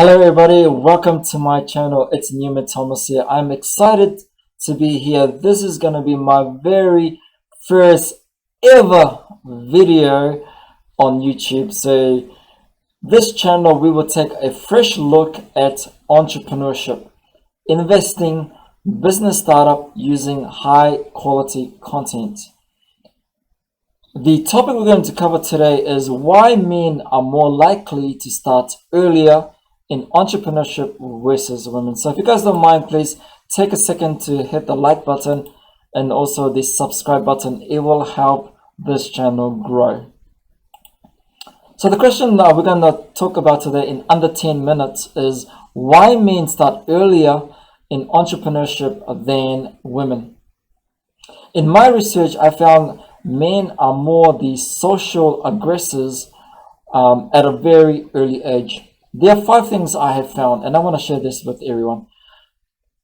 Hello everybody, welcome to my channel. It's Newman Thomas here. I'm excited to be here. This is going to be my very first ever video on YouTube. So this channel, we will take a fresh look at entrepreneurship, investing, business startup using high quality content. The topic we're going to cover today is why men are more likely to start earlier in entrepreneurship versus women. So if you guys don't mind, please take a second to hit the like button and also the subscribe button. It will help this channel grow. So the question that we're going to talk about today in under 10 minutes is why men start earlier in entrepreneurship than women. In my research, I found men are more the social aggressors at a very early age. There are 5 things I have found, and I want to share this with everyone.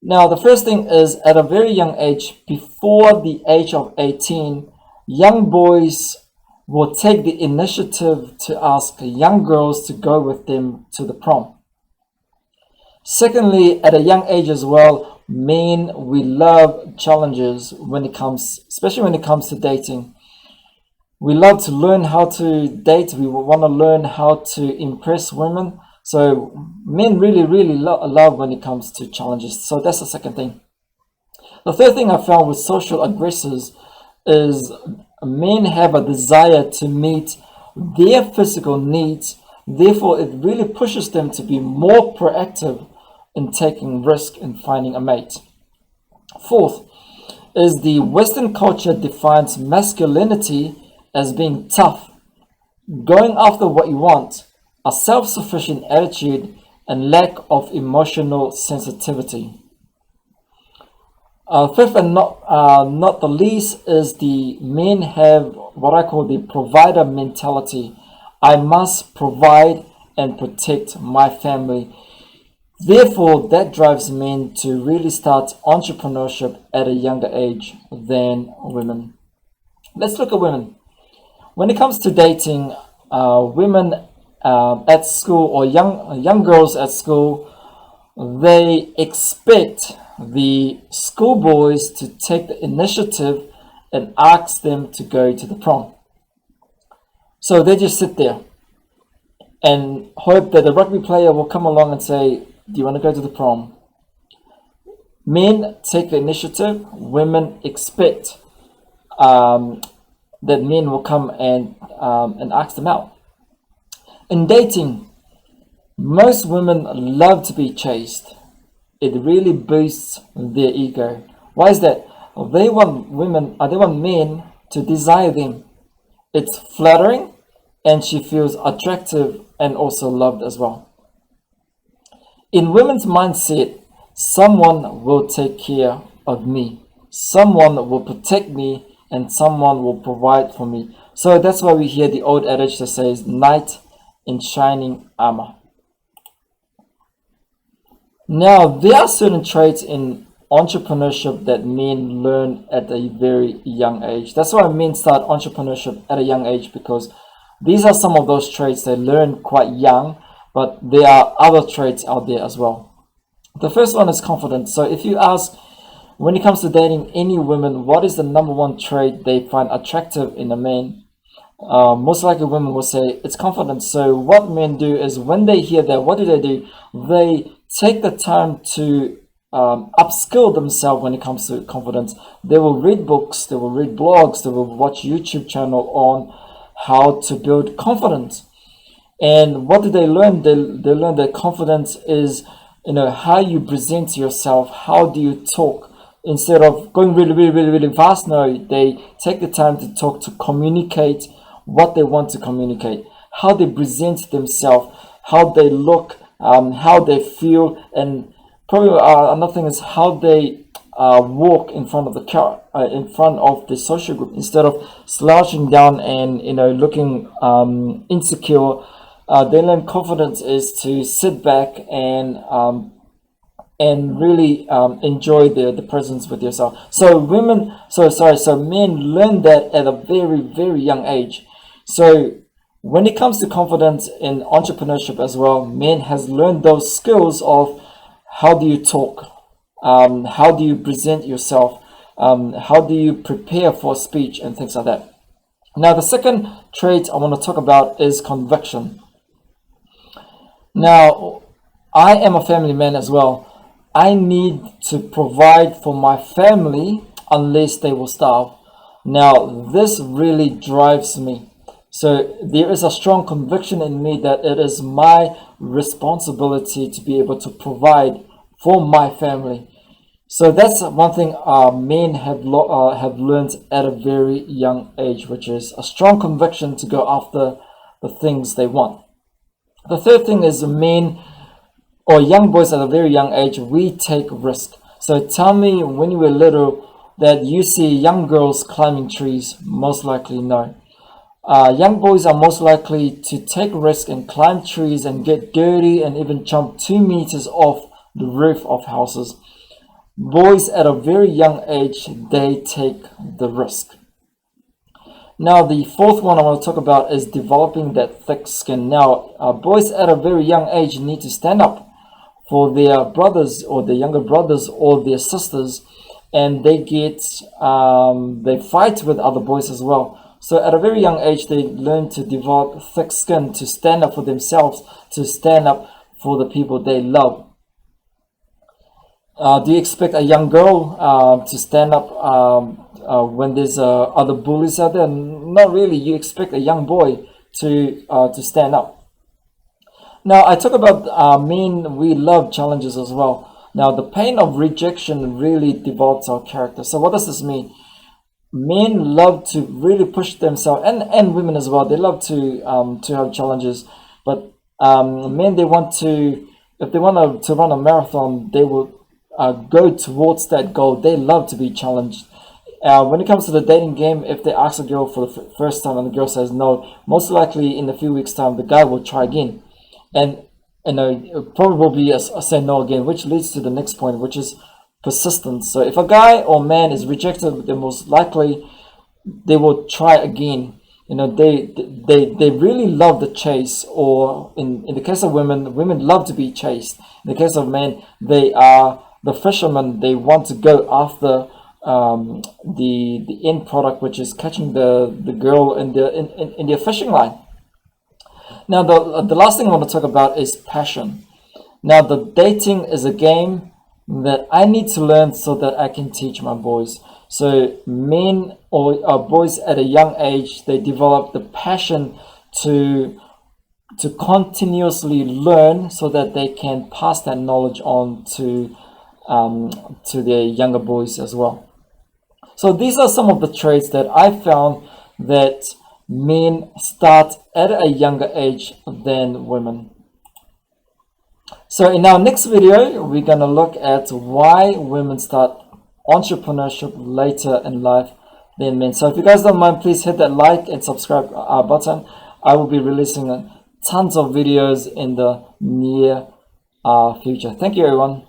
Now, the first thing is at a very young age, before the age of 18, young boys will take the initiative to ask young girls to go with them to the prom. Secondly, at a young age as well, men, we love challenges especially when it comes to dating. We love to learn how to date. We want to learn how to impress women. So men really love when it comes to challenges. So that's the second thing. The third thing I found with social aggressors is men have a desire to meet their physical needs. Therefore, it really pushes them to be more proactive in taking risk in finding a mate. Fourth is the Western culture defines masculinity as being tough, going after what you want, a self-sufficient attitude, and lack of emotional sensitivity. Fifth and not the least is the men have what I call the provider mentality. I must provide and protect my family. Therefore, that drives men to really start entrepreneurship at a younger age than women. Let's look at women. When it comes to dating, women at school or young girls at school, they expect the schoolboys to take the initiative and ask them to go to the prom. So they just sit there and hope that the rugby player will come along and say, do you want to go to the prom? Men take the initiative. Women expect that men will come and ask them out. In dating, most women love to be chased. It really boosts their ego. Why is that? They want men to desire them. It's flattering, and she feels attractive and also loved as well. In women's mindset, someone will take care of me. Someone will protect me, and someone will provide for me. So that's why we hear the old adage that says, knight in shining armor. Now, there are certain traits in entrepreneurship that men learn at a very young age. That's why men start entrepreneurship at a young age, because these are some of those traits they learn quite young, but there are other traits out there as well. The first one is confidence. So if you ask, when it comes to dating any women, what is the number one trait they find attractive in a man? Most likely women will say it's confidence. So what men do is when they hear that, what do? They take the time to upskill themselves when it comes to confidence. They will read books, they will read blogs, they will watch YouTube channel on how to build confidence. And what do they learn? They learn that confidence is, how you present yourself, how do you talk. Instead of going really fast, no, they take the time to talk, to communicate what they want to communicate, how they present themselves, how they look, how they feel, and probably another thing is how they walk in front of in front of the social group. Instead of slouching down and looking insecure, they learn confidence is to sit back and really enjoy the presence with yourself. So men learn that at a very young age. So When it comes to confidence in entrepreneurship as well, men has learned those skills of how do you talk, how do you present yourself, how do you prepare for speech and things like that. Now, the second trait I want to talk about is conviction. Now, I am a family man as well. I need to provide for my family unless they will starve. Now, this really drives me. So there is a strong conviction in me that it is my responsibility to be able to provide for my family. So that's one thing men have learned at a very young age, which is a strong conviction to go after the things they want. The third thing is men or young boys at a very young age, we take risk. So tell me when you were little that you see young girls climbing trees, most likely no. Young boys are most likely to take risk and climb trees and get dirty and even jump 2 meters off the roof of houses. Boys at a very young age, they take the risk. Now, the fourth one I want to talk about is developing that thick skin. Now, boys at a very young age need to stand up for their brothers or their younger brothers or their sisters, and they fight with other boys as well. So at a very young age, they learn to develop thick skin, to stand up for themselves, to stand up for the people they love. Do you expect a young girl to stand up when there's other bullies out there? Not really. You expect a young boy to stand up. Now, I talk about men, we love challenges as well. Now, the pain of rejection really develops our character. So what does this mean? Men love to really push themselves, and women as well. They love to have challenges. But men, they want to, if they want to run a marathon, they will go towards that goal. They love to be challenged. When it comes to the dating game, if they ask a girl for the first time and the girl says no, most likely in a few weeks' time, the guy will try again. And probably say no again, which leads to the next point, which is persistence. So if a guy or man is rejected, then most likely they will try again. They really love the chase, or in the case of women love to be chased. In the case of men, they are the fishermen. They want to go after the end product, which is catching the girl in their fishing line. Now, the last thing I want to talk about is passion. Now, the dating is a game that I need to learn so that I can teach my boys. So men or boys at a young age, they develop the passion to continuously learn so that they can pass that knowledge on to their younger boys as well. So these are some of the traits that I found that men start at a younger age than women. So in our next video, we're going to look at why women start entrepreneurship later in life than men. So if you guys don't mind, please hit that like and subscribe button. I will be releasing tons of videos in the near future. Thank you, everyone.